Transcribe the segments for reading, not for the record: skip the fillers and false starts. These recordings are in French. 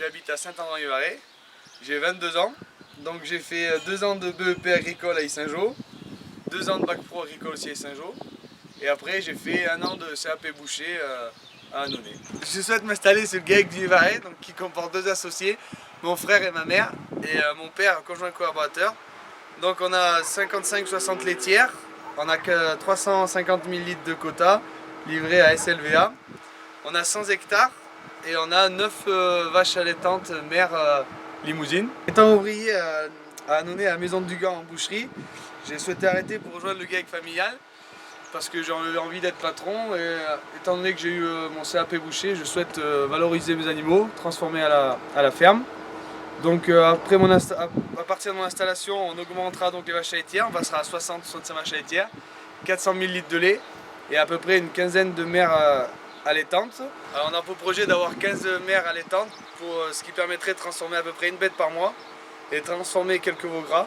j'habite à Saint-André-du-Marais, j'ai 22 ans, donc j'ai fait 2 ans de BEP agricole à Yssingeaux, 2 ans de bac pro agricole aussi à Yssingeaux, et après j'ai fait 1 an de CAP boucher à Annonay. Je souhaite m'installer sur le GAEC du Vivarais, donc qui comporte 2 associés, mon frère et ma mère, et mon père, conjoint collaborateur. Donc on a 55-60 laitières, on a que 350 000 litres de quota livrés à SLVA, on a 100 hectares et on a 9 vaches allaitantes mères limousine. Étant ouvrier à Annonay à la maison de Dugan en boucherie, j'ai souhaité arrêter pour rejoindre le GAEC familial parce que j'ai envie d'être patron et étant donné que j'ai eu mon CAP boucher, je souhaite valoriser mes animaux, transformer à la ferme. Donc à partir de mon installation, on augmentera donc les vaches laitières, on passera à 60-65 vaches laitières, 400 000 litres de lait et à peu près une quinzaine de mères allaitantes. Alors on a pour projet d'avoir 15 mères allaitantes, ce qui permettrait de transformer à peu près une bête par mois et de transformer quelques veaux gras.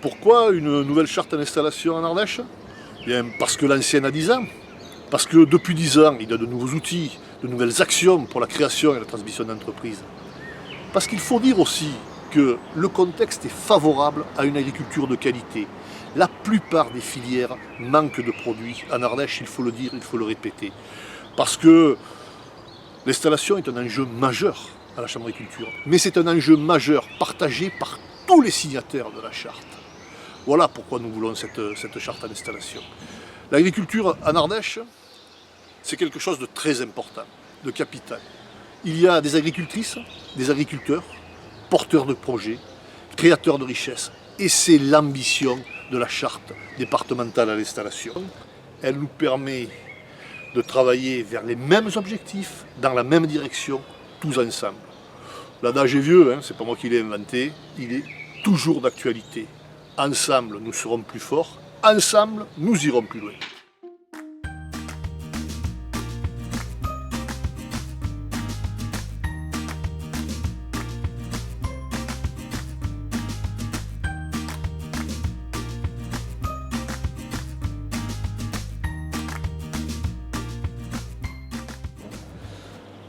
Pourquoi une nouvelle charte d'installation en Ardèche? Bien, parce que l'ancienne a 10 ans. Parce que depuis 10 ans, il y a de nouveaux outils, de nouvelles actions pour la création et la transmission d'entreprises. Parce qu'il faut dire aussi que le contexte est favorable à une agriculture de qualité. La plupart des filières manquent de produits. En Ardèche, il faut le dire, il faut le répéter. Parce que l'installation est un enjeu majeur à la Chambre d'agriculture. Mais c'est un enjeu majeur partagé par tous les signataires de la charte. Voilà pourquoi nous voulons cette charte d'installation. L'agriculture en Ardèche, c'est quelque chose de très important, de capital. Il y a des agricultrices, des agriculteurs, porteurs de projets, créateurs de richesses. Et c'est l'ambition de la charte départementale à l'installation. Elle nous permet de travailler vers les mêmes objectifs, dans la même direction, tous ensemble. L'adage est vieux, c'est pas moi qui l'ai inventé, il est toujours d'actualité. Ensemble, nous serons plus forts. Ensemble, nous irons plus loin.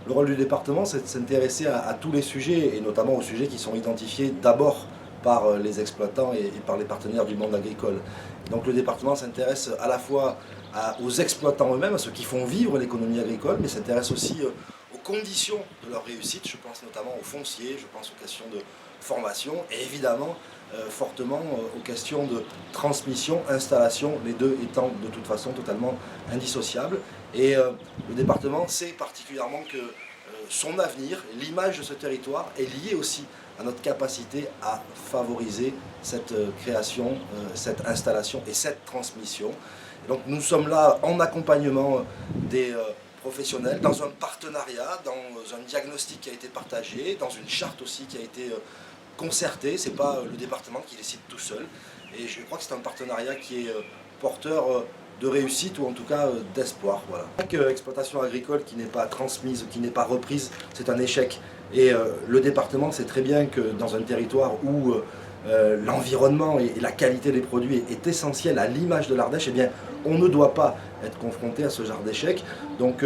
Le rôle du département, c'est de s'intéresser à tous les sujets, et notamment aux sujets qui sont identifiés d'abord par les exploitants et par les partenaires du monde agricole. Donc le département s'intéresse à la fois aux exploitants eux-mêmes, à ceux qui font vivre l'économie agricole, mais s'intéresse aussi aux conditions de leur réussite. Je pense notamment aux fonciers, je pense aux questions de formation et évidemment fortement aux questions de transmission, installation, les deux étant de toute façon totalement indissociables. Et le département sait particulièrement que son avenir, l'image de ce territoire est liée aussi à notre capacité à favoriser cette création, cette installation et cette transmission. Et donc nous sommes là en accompagnement des professionnels, dans un partenariat, dans un diagnostic qui a été partagé, dans une charte aussi qui a été concertée. Ce n'est pas le département qui décide tout seul. Et je crois que c'est un partenariat qui est porteur de réussite ou en tout cas d'espoir. Voilà. Chaque exploitation agricole qui n'est pas transmise, qui n'est pas reprise, c'est un échec. Et le département sait très bien que dans un territoire où l'environnement et la qualité des produits est essentielle à l'image de l'Ardèche, eh bien, on ne doit pas être confronté à ce genre d'échec. Donc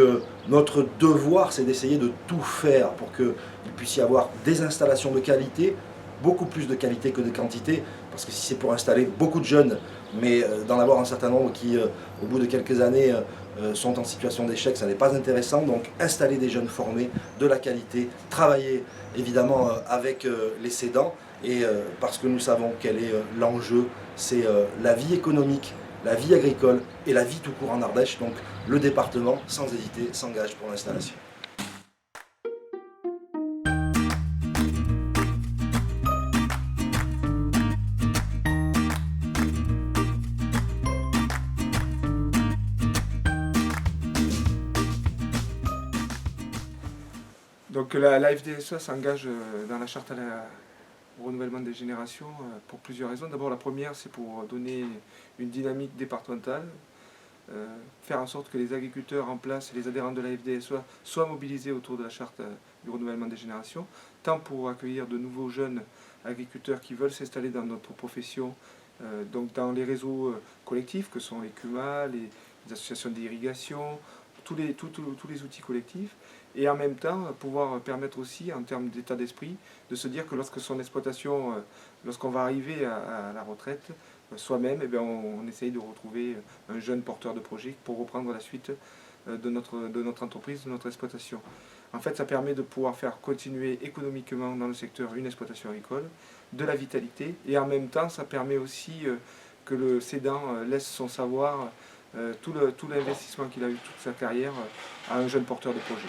notre devoir, c'est d'essayer de tout faire pour qu'il puisse y avoir des installations de qualité, beaucoup plus de qualité que de quantité, parce que si c'est pour installer beaucoup de jeunes, mais d'en avoir un certain nombre qui, au bout de quelques années, sont en situation d'échec, ça n'est pas intéressant. Donc installer des jeunes formés, de la qualité, travailler évidemment avec les cédants, et parce que nous savons quel est l'enjeu, c'est la vie économique, la vie agricole et la vie tout court en Ardèche. Donc le département, sans hésiter, s'engage pour l'installation. Donc la FDSE s'engage dans la charte au renouvellement des générations pour plusieurs raisons. D'abord la première, c'est pour donner une dynamique départementale faire en sorte que les agriculteurs en place et les adhérents de la FDSEA soient mobilisés autour de la charte du renouvellement des générations, tant pour accueillir de nouveaux jeunes agriculteurs qui veulent s'installer dans notre profession, donc dans les réseaux collectifs que sont les CUMA, les associations d'irrigation, tous les outils collectifs, et en même temps pouvoir permettre aussi en termes d'état d'esprit de se dire que lorsque son exploitation, lorsqu'on va arriver à la retraite, soi-même, on essaye de retrouver un jeune porteur de projet pour reprendre la suite de notre entreprise, de notre exploitation. En fait, ça permet de pouvoir faire continuer économiquement dans le secteur une exploitation agricole, de la vitalité, et en même temps, ça permet aussi que le cédant laisse son savoir, tout l'investissement qu'il a eu toute sa carrière à un jeune porteur de projet.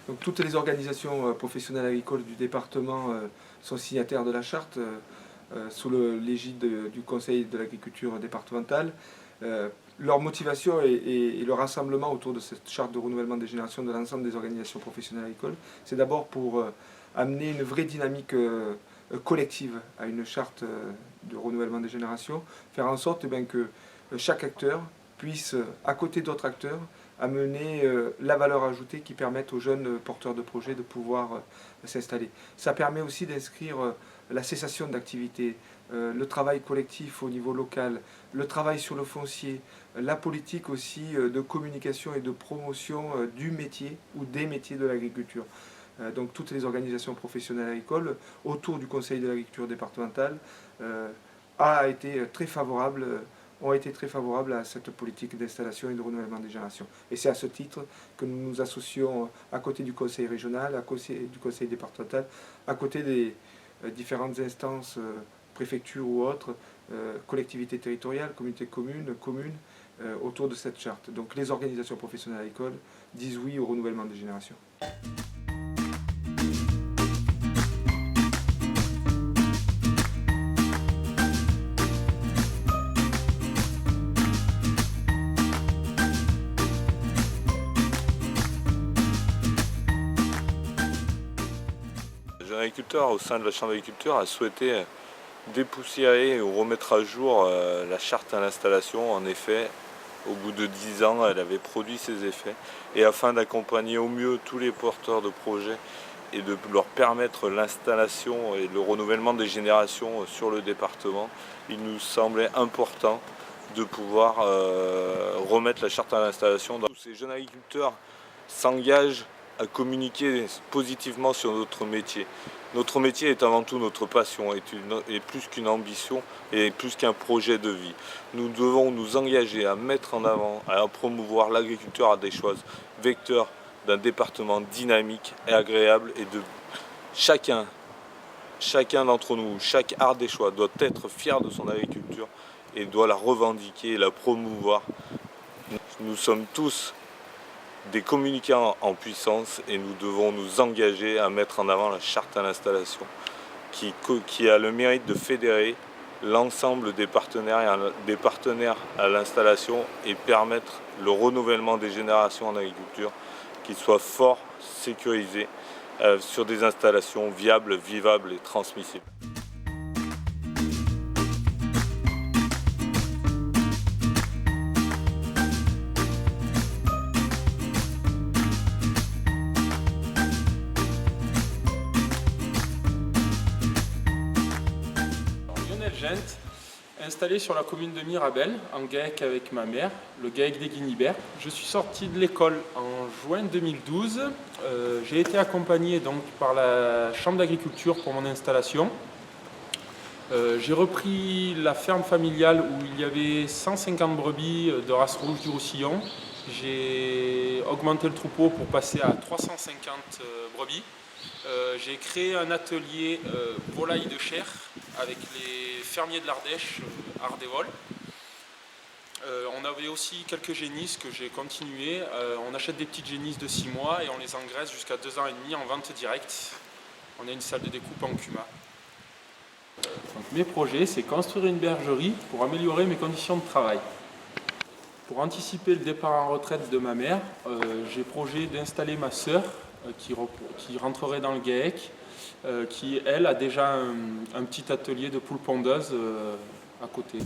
Donc, toutes les organisations professionnelles agricoles du département sont signataires de la charte, sous l'égide du Conseil de l'agriculture départemental. Leur motivation et le rassemblement autour de cette charte de renouvellement des générations de l'ensemble des organisations professionnelles agricoles, c'est d'abord pour amener une vraie dynamique collective à une charte de renouvellement des générations, faire en sorte que chaque acteur puisse, à côté d'autres acteurs, amener la valeur ajoutée qui permette aux jeunes porteurs de projets de pouvoir s'installer. Ça permet aussi d'inscrire la cessation d'activité, le travail collectif au niveau local, le travail sur le foncier, la politique aussi de communication et de promotion du métier ou des métiers de l'agriculture. Donc toutes les organisations professionnelles agricoles autour du Conseil de l'agriculture départementale ont été très favorables à cette politique d'installation et de renouvellement des générations. Et c'est à ce titre que nous nous associons à côté du Conseil régional, à côté du Conseil départemental, à côté des différentes instances, préfectures ou autres, collectivités territoriales, communautés communes, autour de cette charte. Donc les organisations professionnelles agricoles disent oui au renouvellement des générations. Le jeune agriculteur au sein de la Chambre d'agriculture a souhaité dépoussiérer ou remettre à jour la charte à l'installation. En effet, au bout de 10 ans, elle avait produit ses effets. Et afin d'accompagner au mieux tous les porteurs de projets et de leur permettre l'installation et le renouvellement des générations sur le département, il nous semblait important de pouvoir remettre la charte à l'installation. Tous ces jeunes agriculteurs s'engagent à communiquer positivement sur notre métier. Notre métier est avant tout notre passion, est plus qu'une ambition et plus qu'un projet de vie. Nous devons nous engager à mettre en avant, à promouvoir l'agriculture à des choses, vecteur d'un département dynamique et agréable, et de chacun d'entre nous, chaque Ardéchois doit être fier de son agriculture et doit la revendiquer et la promouvoir. Nous sommes tous des communicants en puissance et nous devons nous engager à mettre en avant la charte à l'installation qui a le mérite de fédérer l'ensemble des partenaires à l'installation et permettre le renouvellement des générations en agriculture, qu'ils soient forts, sécurisés, sur des installations viables, vivables et transmissibles. Installé sur la commune de Mirabel, en GAEC avec ma mère, le GAEC des Guinibert. Je suis sorti de l'école en juin 2012. J'ai été accompagné donc par la Chambre d'agriculture pour mon installation. J'ai repris la ferme familiale où il y avait 150 brebis de race rouge du Roussillon. J'ai augmenté le troupeau pour passer à 350 brebis. J'ai créé un atelier volaille de chair avec les fermiers de l'Ardèche, Ardévol. On avait aussi quelques génisses que j'ai continué. On achète des petites génisses de 6 mois et on les engraisse jusqu'à 2 ans et demi en vente directe. On a une salle de découpe en CUMA. Donc, mes projets, c'est construire une bergerie pour améliorer mes conditions de travail. Pour anticiper le départ en retraite de ma mère, j'ai projet d'installer ma sœur qui rentrerait dans le GAEC, qui elle a déjà un petit atelier de poules pondeuses à côté.